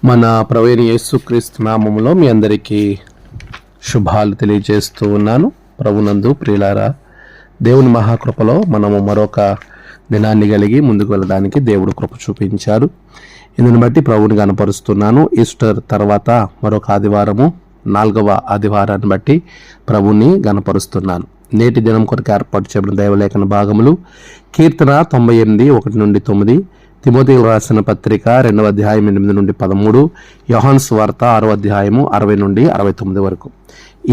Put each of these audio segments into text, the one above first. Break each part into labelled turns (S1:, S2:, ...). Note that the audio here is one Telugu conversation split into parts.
S1: మన ప్రభువైన యేసుక్రీస్తు నామములో మీ అందరికీ శుభాలు తెలియజేస్తూ ఉన్నాను. ప్రభునందు ప్రియులారా, దేవుని మహాకృపలో మనము మరొక దినాన్ని కలిగి ముందుకు వెళ్ళడానికి దేవుడు కృప చూపించారు. ఇందుని బట్టి ప్రభువుని కనపరుస్తున్నాను. ఈస్టర్ తర్వాత మరొక ఆదివారము, 4వ ఆదివారాన్ని బట్టి ప్రభుని గనపరుస్తున్నాను. నేటి దినం కొరకు ఏర్పాటు చేయబడిన దైవలేఖన భాగములు కీర్తన 98 1-9, తిమోథీయులకు రాసిన పత్రిక 2వ అధ్యాయం 8 నుండి 13, యోహాను సువార్త 6వ అధ్యాయము 60 నుండి 69 వరకు.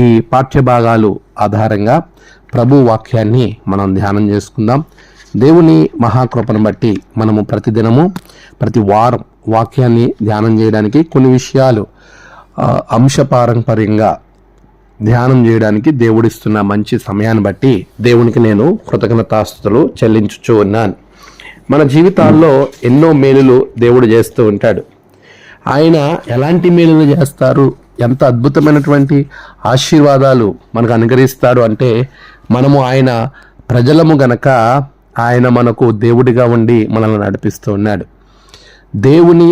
S1: ఈ పాఠ్య భాగాలు ఆధారంగా ప్రభు వాక్యాన్ని మనం ధ్యానం చేసుకుందాం. దేవుని మహాకృపను బట్టి మనము ప్రతిదినము ప్రతి వారం వాక్యాన్ని ధ్యానం చేయడానికి కొన్ని విషయాలు అంశపారంపర్యంగా ధ్యానం చేయడానికి దేవుడిస్తున్న మంచి సమయాన్ని బట్టి దేవునికి నేను కృతజ్ఞతాస్తుతులు చెల్లించుచూ ఉన్నాను. మన జీవితాల్లో ఎన్నో మేలులు దేవుడు చేస్తూ ఉంటాడు. ఆయన ఎలాంటి మేలులు చేస్తారు, ఎంత అద్భుతమైనటువంటి ఆశీర్వాదాలు మనకు అనుగ్రహిస్తాడు అంటే, మనము ఆయన ప్రజలము గనక ఆయన మనకు దేవుడిగా ఉండి మనల్ని నడిపిస్తూ ఉన్నాడు. దేవుని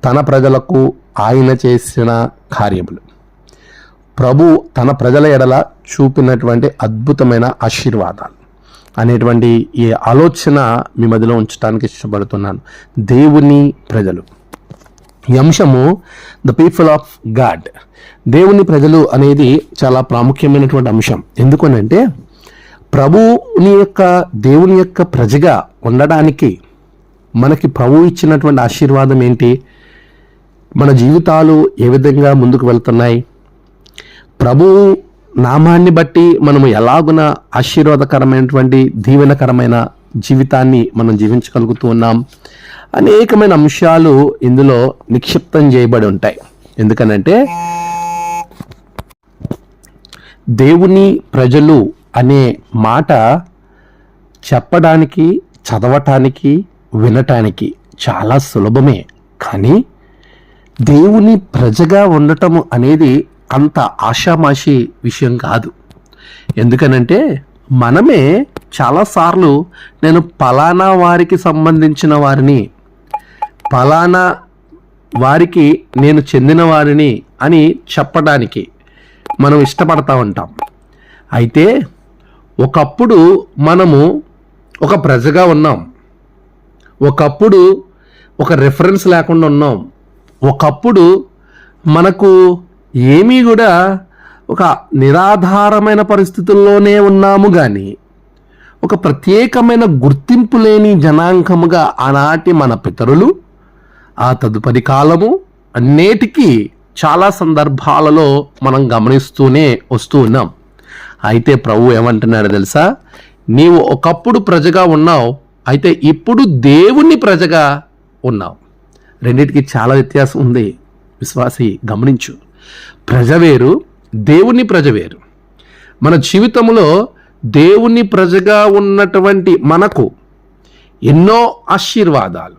S1: తన ప్రజలకు ఆయన చేసిన కార్యములు, ప్రభు తన ప్రజల ఎడల చూపినటువంటి అద్భుతమైన ఆశీర్వాదాలు అనేటువంటి ఈ ఆలోచన మీ మధ్యలో ఉంచడానికి ఇష్టపడుతున్నాను. దేవుని ప్రజలు, ఈ అంశము ద పీపుల్ ఆఫ్ గాడ్, దేవుని ప్రజలు అనేది చాలా ప్రాముఖ్యమైనటువంటి అంశం. ఎందుకనంటే దేవుని యొక్క ప్రజగా ఉండడానికి మనకి ప్రభు ఇచ్చినటువంటి ఆశీర్వాదం ఏంటి, మన జీవితాలు ఏ విధంగా ముందుకు వెళ్తున్నాయి, ప్రభు నామాన్ని బట్టి మనము ఎలాగున ఆశీర్వాదకరమైనటువంటి దీవెనకరమైన జీవితాన్ని మనం జీవించగలుగుతూ ఉన్నాం. అనేకమైన అంశాలు ఇందులో నిక్షిప్తం చేయబడి ఉంటాయి. ఎందుకనంటే దేవుని ప్రజలు అనే మాట చెప్పడానికి, చదవటానికి, వినటానికి చాలా సులభమే. కానీ దేవుని ప్రజగా ఉండటం అనేది అంత ఆషామాషి విషయం కాదు. ఎందుకనంటే మనమే చాలాసార్లు నేను పలానా వారికి సంబంధించిన వారిని, పలానా వారికి నేను చెందిన వారిని అని చెప్పడానికి మనం ఇష్టపడతా ఉంటాం. అయితే ఒకప్పుడు మనము ఒక ప్రజగా ఉన్నాం, ఒకప్పుడు ఒక రిఫరెన్స్ లేకుండా ఉన్నాం, ఒకప్పుడు మనకు ఏమీ కూడా ఒక నిరాధారమైన పరిస్థితుల్లోనే ఉన్నాము. కానీ ఒక ప్రత్యేకమైన గుర్తింపు లేని జనాంగముగా ఆనాటి మన పితరులు, ఆ తదుపరి కాలము అన్నిటికీ చాలా సందర్భాలలో మనం గమనిస్తూనే వస్తూ ఉన్నాం. అయితే ప్రభు ఏమంటున్నాడు తెలుసా, నీవు ఒకప్పుడు ప్రజగా ఉన్నావు, అయితే ఇప్పుడు దేవుని ప్రజగా ఉన్నావు. రెండింటికి చాలా వ్యత్యాసం ఉంది. విశ్వాసి గమనించు, ప్రజ వేరు, దేవుని ప్రజ వేరు. మన జీవితంలో దేవుని ప్రజగా ఉన్నటువంటి మనకు ఎన్నో ఆశీర్వాదాలు.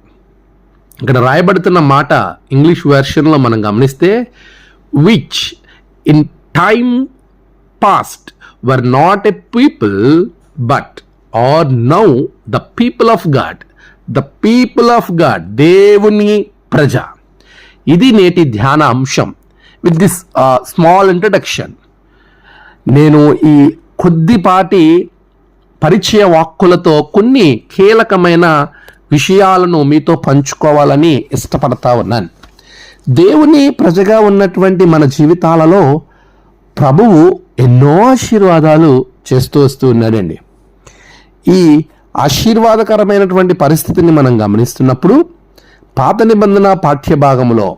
S1: ఇక్కడ రాయబడుతున్న మాట ఇంగ్లీష్ వెర్షన్లో మనం గమనిస్తే, which in time past were not a people but are now the people of God. The people of God, దేవుని ప్రజ. ఇది నేటి ధ్యాన అంశం. విత్ దిస్ స్మాల్ ఇంట్రడక్షన్ నేను ఈ కొద్దిపాటి పరిచయ వాక్కులతో కొన్ని కీలకమైన విషయాలను మీతో పంచుకోవాలని ఇష్టపడతా ఉన్నాను. దేవుని ప్రజగా ఉన్నటువంటి మన జీవితాలలో ప్రభువు ఎన్నో ఆశీర్వాదాలు చేస్తూ వస్తూ ఉన్నాడండి. ఈ ఆశీర్వాదకరమైనటువంటి పరిస్థితిని మనం గమనిస్తున్నప్పుడు పాత నిబంధన పాఠ్యభాగములో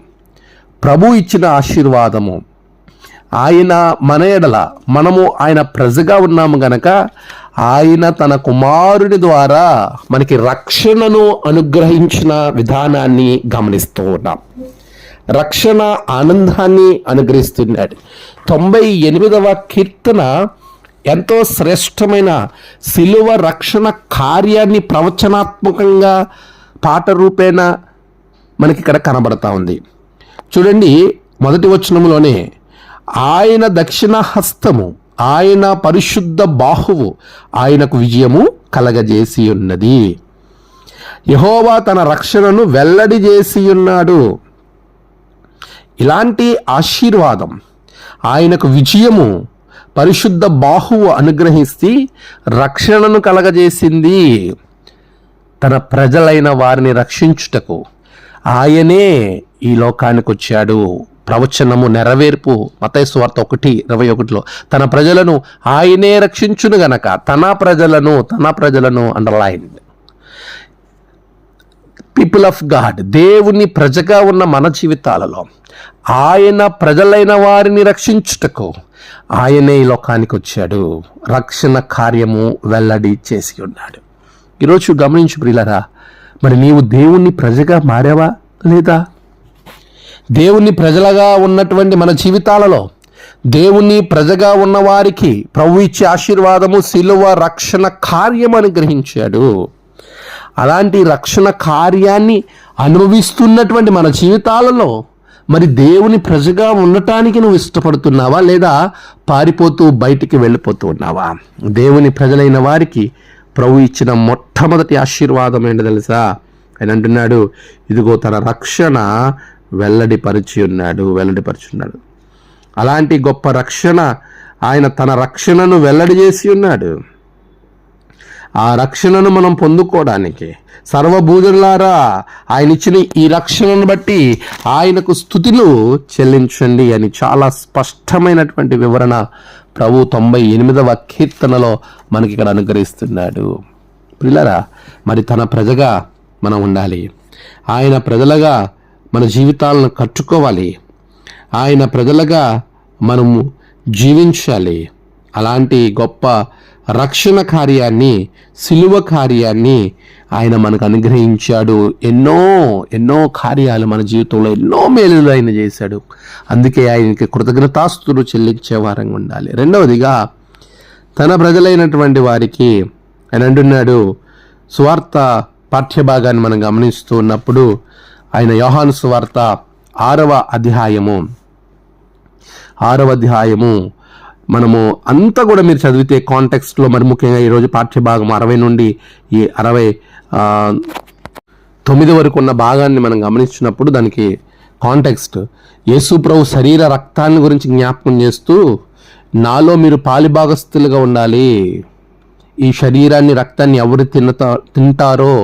S1: ప్రభు ఇచ్చిన ఆశీర్వాదము, ఆయన మన ఎడల, మనము ఆయన ప్రజగా ఉన్నాము గనక ఆయన తన కుమారుని ద్వారా మనకి రక్షణను అనుగ్రహించిన విధానాన్ని గమనిస్తూ ఉన్నాం. రక్షణ ఆనందాన్ని అనుగ్రహిస్తున్నాడు. 98వ కీర్తన ఎంతో శ్రేష్టమైన శిలువ రక్షణ కార్యాన్ని ప్రవచనాత్మకంగా పాట రూపేణ మనకి ఇక్కడ కనబడతా ఉంది. చూడండి, మొదటి వచనంలోనే, ఆయన దక్షిణ హస్తము, ఆయన పరిశుద్ధ బాహువు ఆయనకు విజయము కలగజేసి ఉన్నది. యెహోవా తన రక్షణను వెల్లడి చేసి ఉన్నాడు. ఇలాంటి ఆశీర్వాదం, ఆయనకు విజయము పరిశుద్ధ బాహువు అనుగ్రహిస్తే రక్షణను కలగజేసింది. తన ప్రజలైన వారిని రక్షించుటకు ఆయనే ఈ లోకానికి వచ్చాడు. ప్రవచనము నెరవేర్పు మత్తయి సువార్త 1:21 తన ప్రజలను ఆయనే రక్షించును గనక తన ప్రజలను అండర్లైన్. పీపుల్ ఆఫ్ గాడ్, దేవుని ప్రజగా ఉన్న మన జీవితాలలో ఆయన ప్రజలైన వారిని రక్షించుటకు ఆయనే ఈ లోకానికి వచ్చాడు. రక్షణ కార్యము వెల్లడి చేసి ఉన్నాడు. ఈరోజు గమనించు ప్రియులారా, మరి నీవు దేవుని ప్రజగా మారావా లేదా? దేవుని ప్రజలుగా ఉన్నటువంటి మన జీవితాలలో దేవుని ప్రజగా ఉన్న వారికి ప్రభు ఇచ్చే ఆశీర్వాదము సిలువ రక్షణ కార్యం అనుగ్రహించాడు. అలాంటి రక్షణ కార్యాన్ని అనుభవిస్తున్నటువంటి మన జీవితాలలో మరి దేవుని ప్రజగా ఉండటానికి నువ్వు ఇష్టపడుతున్నావా లేదా పారిపోతూ బయటికి వెళ్ళిపోతూ ఉన్నావా? దేవుని ప్రజలైన వారికి ప్రభు ఇచ్చిన మొట్టమొదటి ఆశీర్వాదం ఏంటో తెలుసా? ఆయన అంటున్నాడు, ఇదిగో తన రక్షణ వెల్లడిపరిచి ఉన్నాడు. అలాంటి గొప్ప రక్షణ, ఆయన తన రక్షణను వెల్లడి చేసి ఉన్నాడు. ఆ రక్షణను మనం పొందుకోవడానికి సర్వభూజనులారా ఆయన ఇచ్చిన ఈ రక్షణను బట్టి ఆయనకు స్తుతులు చెల్లించండి అని చాలా స్పష్టమైనటువంటి వివరణ ప్రభు 98వ కీర్తనలో మనకి ఇక్కడ అనుగ్రహిస్తున్నాడు. ప్రియులారా, మరి తన ప్రజగా మనం ఉండాలి. ఆయన ప్రజలుగా మన జీవితాలను కట్టుకోవాలి. ఆయన ప్రజలుగా మనము జీవించాలి. అలాంటి గొప్ప రక్షణ కార్యాన్ని, సిలువ కార్యాన్ని ఆయన మనకు అనుగ్రహించాడు. ఎన్నో కార్యాలు మన జీవితంలో ఎన్నో మేలులు ఆయన చేశాడు. అందుకే ఆయనకి కృతజ్ఞతాస్తుతులు చెల్లించే వారంగా ఉండాలి. రెండవదిగా తన ప్రజలైనటువంటి వారికి ఆయన అంటున్నాడు, సువార్త పాఠ్యభాగాన్ని మనం గమనిస్తూ ఉన్నప్పుడు ఆయన యోహాను సువార్త 6వ అధ్యాయము మనము అంతా కూడా మీరు చదివితే కాంటెక్స్ట్లో, మరి ముఖ్యంగా ఈరోజు పాఠ్యభాగం 60 నుండి ఈ 69 వరకు ఉన్న భాగాన్ని మనం గమనించినప్పుడు దానికి కాంటెక్స్ట్ యేసు ప్రభు శరీర రక్తాన్ని గురించి జ్ఞాపకం చేస్తూ, నాలో మీరు పాలిభాగస్తులుగా ఉండాలి. ఈ శరీరాన్ని రక్తాన్ని ఎవరు తింటారో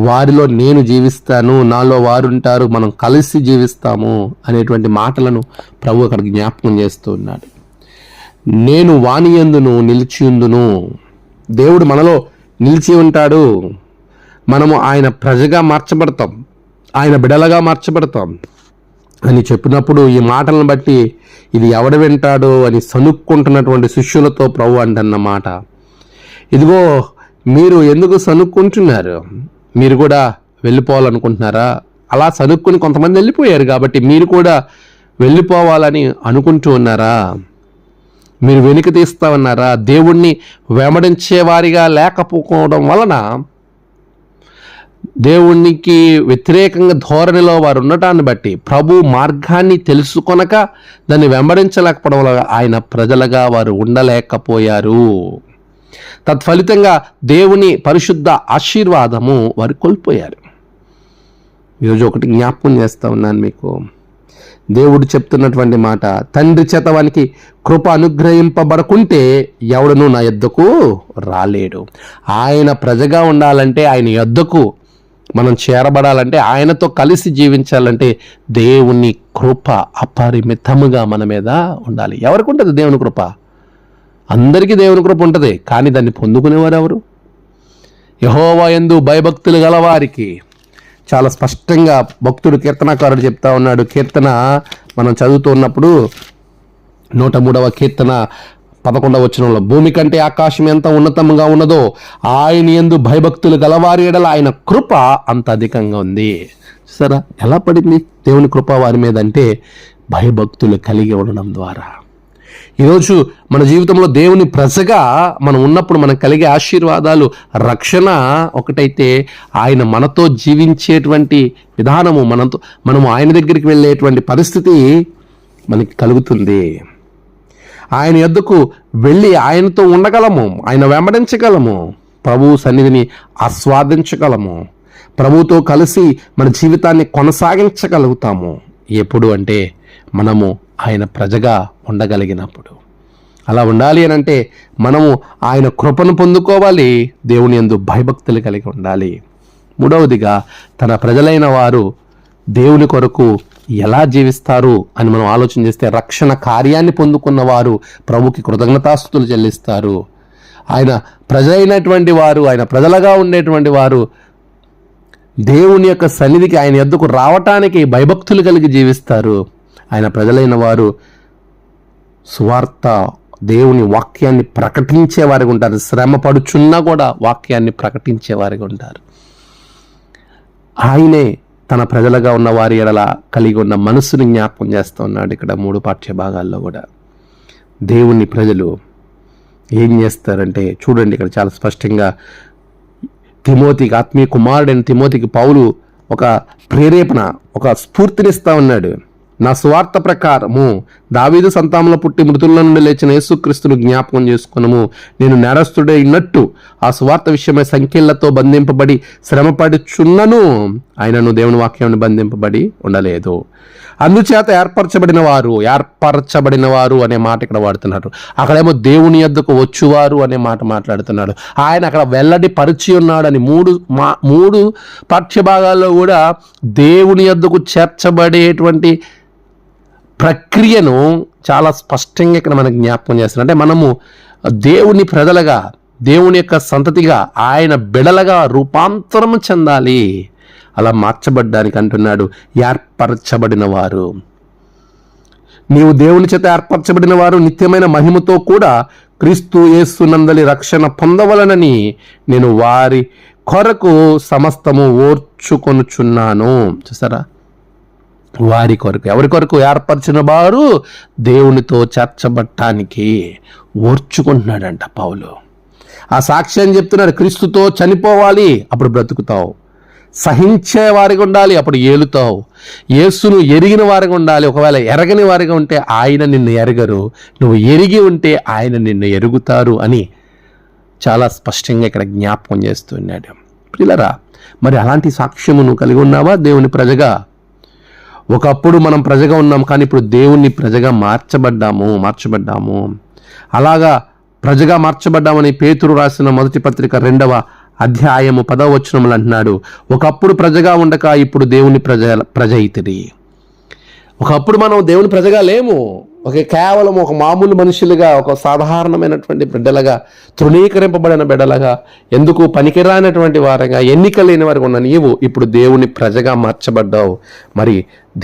S1: వారిలో నేను జీవిస్తాను, నాలో వారు ఉంటారు, మనం కలిసి జీవిస్తాము అనేటువంటి మాటలను ప్రభు అక్కడికి జ్ఞాపకం చేస్తూ ఉన్నాడు. నేను వాని యందును నిలిచియుందును. దేవుడు మనలో నిలిచి ఉంటాడు. మనము ఆయన ప్రజగా మార్చబడతాం, ఆయన బిడలగా మార్చబడతాం అని చెప్పినప్పుడు ఈ మాటలను బట్టి ఇది ఎవడు వింటాడు అని సనుక్కుంటున్నటువంటి శిష్యులతో ప్రభు అంటన్నమాట, ఇదిగో మీరు ఎందుకు సనుక్కుంటున్నారు? మీరు కూడా వెళ్ళిపోవాలనుకుంటున్నారా? అలా సనుక్కుని కొంతమంది వెళ్ళిపోయారు కాబట్టి మీరు కూడా వెళ్ళిపోవాలని అనుకుంటూ ఉన్నారా? మీరు వెనుక తీస్తామన్నారా? దేవుణ్ణి వెంబడించే వారిగా లేకపోవడం వలన, దేవునికి వ్యతిరేకంగా ధోరణిలో వారు ఉండటాన్ని బట్టి ప్రభు మార్గాన్ని తెలుసుకొనక దాన్ని వెంబడించలేకపోవడం వల్ల ఆయన ప్రజలుగా వారు ఉండలేకపోయారు. తత్ఫలితంగా దేవుని పరిశుద్ధ ఆశీర్వాదము వారు కోల్పోయారు. ఈరోజు ఒకటి జ్ఞాపకం చేస్తా ఉన్నాను మీకు. దేవుడు చెప్తున్నటువంటి మాట, తండ్రి చేత వానికి కృప అనుగ్రహింపబడకుంటే ఎవడను నా యొద్దకు రాలేడు. ఆయన ప్రజగా ఉండాలంటే, ఆయన యొద్దకు మనం చేరబడాలంటే, ఆయనతో కలిసి జీవించాలంటే దేవుని కృప అపరిమితముగా మన మీద ఉండాలి. ఎవరికి ఉంటుంది దేవుని కృప? అందరికీ దేవుని కృప ఉంటుంది, కానీ దాన్ని పొందుకునేవారు ఎవరు? యెహోవా యందు భయభక్తులు గలవారికి. చాలా స్పష్టంగా భక్తుడు కీర్తనకారుడు చెప్తా ఉన్నాడు. కీర్తన మనం చదువుతున్నప్పుడు 103వ కీర్తన 11వ వచనంలో, భూమి కంటే ఆకాశం ఎంత ఉన్నతంగా ఉన్నదో ఆయన యందు భయభక్తులు గలవారి ఎడల ఆయన కృప అంత అధికంగా ఉంది. సరే, ఎలా పడింది దేవుని కృప వారి మీద అంటే భయభక్తులు కలిగి ఉండడం ద్వారా. ఈరోజు మన జీవితంలో దేవుని ప్రజగా మనం ఉన్నప్పుడు మనకు కలిగే ఆశీర్వాదాలు, రక్షణ ఒకటైతే, ఆయన మనతో జీవించేటువంటి విధానము, మనము ఆయన దగ్గరికి వెళ్ళేటువంటి పరిస్థితి మనకి కలుగుతుంది. ఆయన యొద్దకు వెళ్ళి ఆయనతో ఉండగలము, ఆయన వెంబడించగలము, ప్రభువు సన్నిధిని ఆస్వాదించగలము, ప్రభువుతో కలిసి మన జీవితాన్ని కొనసాగించగలుగుతాము. ఎప్పుడు అంటే మనము ఆయన ప్రజగా ఉండగలిగినప్పుడు. అలా ఉండాలి అని అంటే మనము ఆయన కృపను పొందుకోవాలి, దేవుని యందు భయభక్తులు కలిగి ఉండాలి. మూడవదిగా తన ప్రజలైన వారు దేవుని కొరకు ఎలా జీవిస్తారు అని మనం ఆలోచన చేస్తే, రక్షణ కార్యాన్ని పొందుకున్న వారు ప్రభుకి కృతజ్ఞతాస్తుతులు చెల్లిస్తారు. ఆయన ప్రజలైనటువంటి వారు, ఆయన ప్రజలుగా ఉండేటువంటి వారు దేవుని యొక్క సన్నిధికి, ఆయన యొద్దకు రావటానికి భయభక్తులు కలిగి జీవిస్తారు. ఆయన ప్రజలైన వారు సువార్త, దేవుని వాక్యాన్ని ప్రకటించేవారిగా ఉంటారు. శ్రమ పడుచున్నా కూడా వాక్యాన్ని ప్రకటించేవారిగా ఉంటారు. ఆయనే తన ప్రజలుగా ఉన్న వారి ఎడల కలిగి ఉన్న మనసుని జ్ఞాపకం చేస్తూ ఉన్నాడు. ఇక్కడ 3 పాఠ్య భాగాల్లో కూడా దేవుని ప్రజలు ఏం చేస్తారంటే చూడండి, ఇక్కడ చాలా స్పష్టంగా తిమోతికి, ఆత్మీయ కుమారుడైన తిమోతికి పౌలు ఒక ప్రేరేపణ, ఒక స్ఫూర్తినిస్తా ఉన్నాడు. నా స్వార్థ ప్రకారము దావీదు సంతానంలో పుట్టి మృతుల నుండి లేచిన యేసుక్రీస్తును జ్ఞాపకం చేసుకున్నాము. నేను నేరస్తుడే అయినట్టు ఆ స్వార్థ విషయమై సంఖ్యలతో బంధింపబడి శ్రమపడుచున్నను, ఆయనను దేవుని వాక్యాన్ని బంధింపబడి ఉండలేదు. అందుచేత ఏర్పరచబడిన వారు అనే మాట ఇక్కడ వాడుతున్నారు. అక్కడేమో దేవుని యొద్దకు వచ్చువారు అనే మాట మాట్లాడుతున్నాడు. ఆయన అక్కడ వెల్లడి పరిచి ఉన్నాడని 3 పాఠ్యభాగాల్లో కూడా దేవుని యొద్దకు చేర్చబడేటువంటి ప్రక్రియను చాలా స్పష్టంగా ఇక్కడ మనకు జ్ఞాపకం చేస్తున్నారు. అంటే మనము దేవుని ప్రజలుగా, దేవుని యొక్క సంతతిగా, ఆయన బిడలగా రూపాంతరం చెందాలి. అలా మార్చబడ్డానికి అంటున్నాడు ఏర్పరచబడిన వారు. నీవు దేవుని చేత ఏర్పరచబడిన వారు నిత్యమైన మహిమతో కూడా క్రీస్తు యేసునందలి రక్షణ పొందవలనని నేను వారి కొరకు సమస్తము ఓర్చుకొనుచున్నాను. చూసారా, వారి కొరకు, ఎవరి కొరకు? ఏర్పరిచిన వారు దేవునితో చేర్చబట్టానికి ఓర్చుకుంటున్నాడంట పౌలు. ఆ సాక్ష్యం చెప్తున్నాడు. క్రీస్తుతో చనిపోవాలి, అప్పుడు బ్రతుకుతావు. సహించే వారిగా ఉండాలి, అప్పుడు ఏలుతావు. యేసును ఎరిగిన వారిగా ఉండాలి. ఒకవేళ ఎరగని వారిగా ఉంటే ఆయన నిన్ను ఎరగరు, నువ్వు ఎరిగి ఉంటే ఆయన నిన్ను ఎరుగుతారు అని చాలా స్పష్టంగా ఇక్కడ జ్ఞాపకం చేస్తున్నాడు. ప్రియులారా, మరి అలాంటి సాక్ష్యము నువ్వు కలిగి ఉన్నావా దేవుని ప్రజగా? ఒకప్పుడు మనం ప్రజగా ఉన్నాం, కానీ ఇప్పుడు దేవుని ప్రజగా మార్చబడ్డాము. అలాగా ప్రజగా మార్చబడ్డామని పేతురు రాసిన మొదటి పత్రిక 2వ అధ్యాయము 10వ వచనములు అంటున్నాడు. ఒకప్పుడు ప్రజగా ఉండక ఇప్పుడు దేవుని ప్రజ అయితిరి. ఒకప్పుడు మనం దేవుని ప్రజగా లేము, కేవలం ఒక మామూలు మనుషులుగా, ఒక సాధారణమైనటువంటి బిడ్డలుగా, తృణీకరింపబడిన బిడ్డలుగా, ఎందుకు పనికిరానటువంటి వారుగా, ఎన్నిక లేని వారుగా ఉన్న నీవు ఇప్పుడు దేవుని ప్రజగా మార్చబడ్డావు. మరి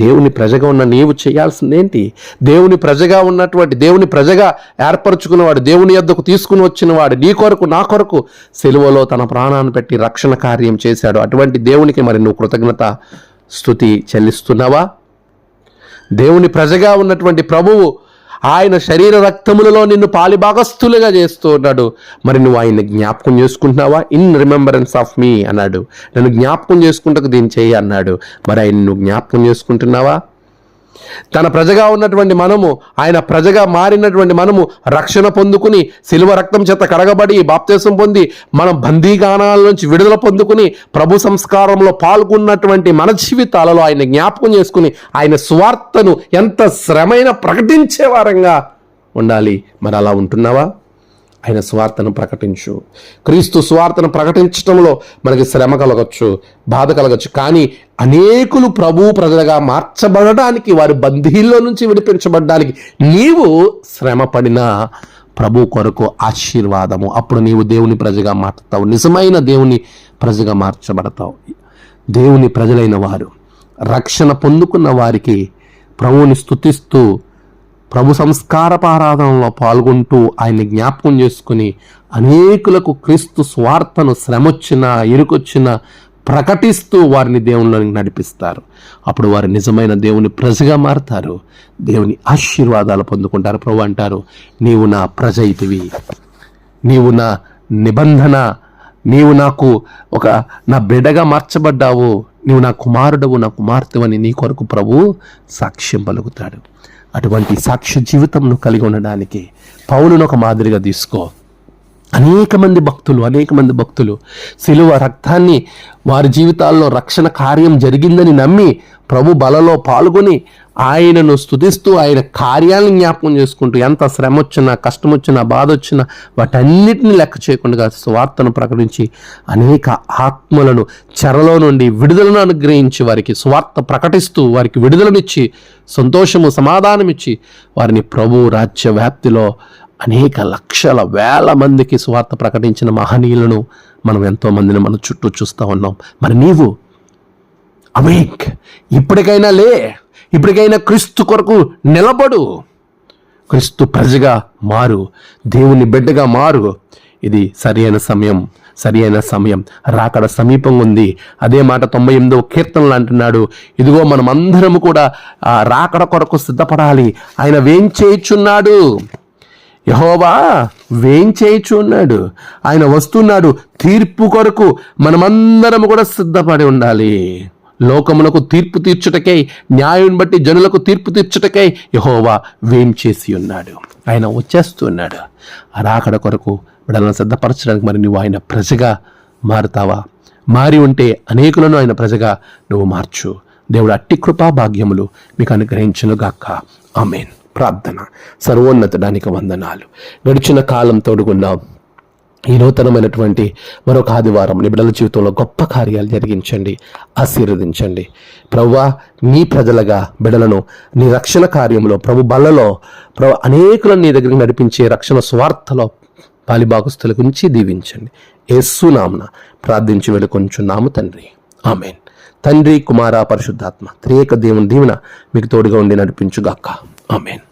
S1: దేవుని ప్రజగా ఉన్న నీవు చేయాల్సిందేంటి? దేవుని ప్రజగా ఉన్నటువంటి, దేవుని ప్రజగా ఏర్పరచుకున్నవాడు, దేవుని యొద్దకు తీసుకుని వచ్చినవాడు, నీ కొరకు నా కొరకు సిలువలో తన ప్రాణాన్ని పెట్టి రక్షణ కార్యం చేశాడు. అటువంటి దేవునికి మరి నువ్వు కృతజ్ఞత స్తుతి చెల్లిస్తున్నావా? దేవుని ప్రజగా ఉన్నటువంటి ప్రభువు ఆయన శరీర రక్తములలో నిన్ను పాలిభాగస్తులుగా చేస్తూ ఉన్నాడు. మరి నువ్వు ఆయన్ని జ్ఞాపకం చేసుకుంటున్నావా? ఇన్ రిమెంబరెన్స్ ఆఫ్ మీ అన్నాడు. నన్ను జ్ఞాపకం చేసుకుంటకు దీన్ని చేయి అన్నాడు. మరి ఆయన నువ్వు జ్ఞాపకం చేసుకుంటున్నావా? తన ప్రజగా ఉన్నటువంటి మనము, ఆయన ప్రజగా మారినటువంటి మనము రక్షణ పొందుకుని, శిలువ రక్తం చేత కడగబడి బాప్తిసం పొంది, మనం బందీగానాల నుంచి విడుదల పొందుకుని ప్రభు సంస్కారంలో పాల్గొన్నటువంటి మన జీవితాలలో ఆయన జ్ఞాపకం చేసుకుని ఆయన సువార్తను ఎంత శ్రమైన ప్రకటించే వారంగా ఉండాలి. మరి అలా ఉంటున్నావా? ఆయన సువార్తను ప్రకటించు. క్రీస్తు సువార్తను ప్రకటించడంలో మనకి శ్రమ కలగచ్చు, బాధ కలగచ్చు, కానీ అనేకులు ప్రభు ప్రజలుగా మార్చబడడానికి, వారి బందీల్లో నుంచి విడిపించబడడానికి నీవు శ్రమ పడిన ప్రభు కొరకు ఆశీర్వాదము. అప్పుడు నీవు దేవుని ప్రజగా మారుతావు, నిజమైన దేవుని ప్రజగా మార్చబడతావు. దేవుని ప్రజలైన వారు, రక్షణ పొందుకున్న వారికి ప్రభువుని స్తుతిస్తూ ప్రభు సంస్కారపారాధనలో పాల్గొంటూ ఆయన్ని జ్ఞాపకం చేసుకుని అనేకులకు క్రీస్తు స్వార్థను శ్రమొచ్చినా ఇరుకొచ్చినా ప్రకటిస్తూ వారిని దేవునిలోనికి నడిపిస్తారు. అప్పుడు వారు నిజమైన దేవుని ప్రజగా మారుతారు, దేవుని ఆశీర్వాదాలు పొందుకుంటారు. ప్రభు అంటారు, నీవు నా ప్రజ అయితివి, నీవు నా నిబంధన, నీవు నాకు నా బిడ్డగా మార్చబడ్డావు, నీవు నా కుమారుడవు, నా కుమార్తెవని నీ కొరకు ప్రభు సాక్ష్యం పలుకుతాడు. అటువంటి సాక్ష్య జీవితంను కలిగి ఉండడానికి పౌలును ఒక మాదిరిగా తీసుకో. అనేక మంది భక్తులు శిలువ రక్తాన్ని వారి జీవితాల్లో రక్షణ కార్యం జరిగిందని నమ్మి ప్రభు బలలో పాల్గొని ఆయనను స్తుతిస్తూ ఆయన కార్యాలను జ్ఞాపకం చేసుకుంటూ ఎంత శ్రమ వచ్చినా, కష్టం వచ్చినా, బాధ వచ్చినా వాటన్నిటిని లెక్క చేయకుండా సువార్తను ప్రకటించి అనేక ఆత్మలను చెరలో నుండి విడుదలను అనుగ్రహించి వారికి సువార్త ప్రకటిస్తూ వారికి విడుదలనిచ్చి సంతోషము సమాధానమిచ్చి వారిని ప్రభు రాజ్య వ్యాప్తిలో అనేక లక్షల వేల మందికి సువార్త ప్రకటించిన మహనీయులను మనం ఎంతోమందిని మన చుట్టూ చూస్తూ ఉన్నాం. మరి నీవు అవేక్, ఇప్పటికైనా క్రీస్తు కొరకు నిలబడు, క్రీస్తు ప్రజగా మారు, దేవుని బిడ్డగా మారు. ఇది సరియైన సమయం రాకడ సమీపంగా ఉంది. అదే మాట 98వ కీర్తనలు అంటున్నాడు, ఇదిగో మనమందరము కూడా ఆ రాకడ కొరకు సిద్ధపడాలి. ఆయన వేంచేయుచున్నాడు, యెహోవా వేంచేయుచున్నాడు, ఆయన వస్తున్నాడు. తీర్పు కొరకు మనమందరం కూడా సిద్ధపడి ఉండాలి. లోకమునకు తీర్పు తీర్చుటకై, న్యాయం బట్టి జనులకు తీర్పు తీర్చుటకై యెహోవా వేంచేసి ఉన్నాడు. ఆయన వచ్చేస్తున్నాడు. ఆ రాకడ కొరకు బిడ్డలను సిద్ధపరచడానికి మరి నువ్వు ఆయన ప్రజగా మారుతావా? మారి ఉంటే అనేకులను ఆయన ప్రజగా నువ్వు మార్చు. దేవుడు అట్టి కృపా భాగ్యములు మీకు అనుగ్రహించునుగాక. ఆమేన్. ప్రార్థన. సర్వోన్నతుడానికి వందనాలు. గడిచిన కాలం తోడుగున్నాం. ఈ నూతనమైనటువంటి మరొక ఆదివారం నీ బిడ్డల జీవితంలో గొప్ప కార్యాలు జరిగించండి, ఆశీర్వదించండి. ప్రభువా, నీ ప్రజలుగా బిడ్డలను నీ రక్షణ కార్యంలో ప్రభు బలలో అనేకులను నీ దగ్గరికి నడిపించే రక్షణ స్వార్థలో పాలిభాగస్తుల గురించి దీవించండి. యేసు నామమున ప్రార్థించి వేడుకొంచున్నాము తండ్రి. ఆమేన్. తండ్రి, కుమార, పరిశుద్ధాత్మ త్రియేక దేవుని దీవెన మీకు తోడుగా ఉండి నడిపించుగాక. ఆమేన్.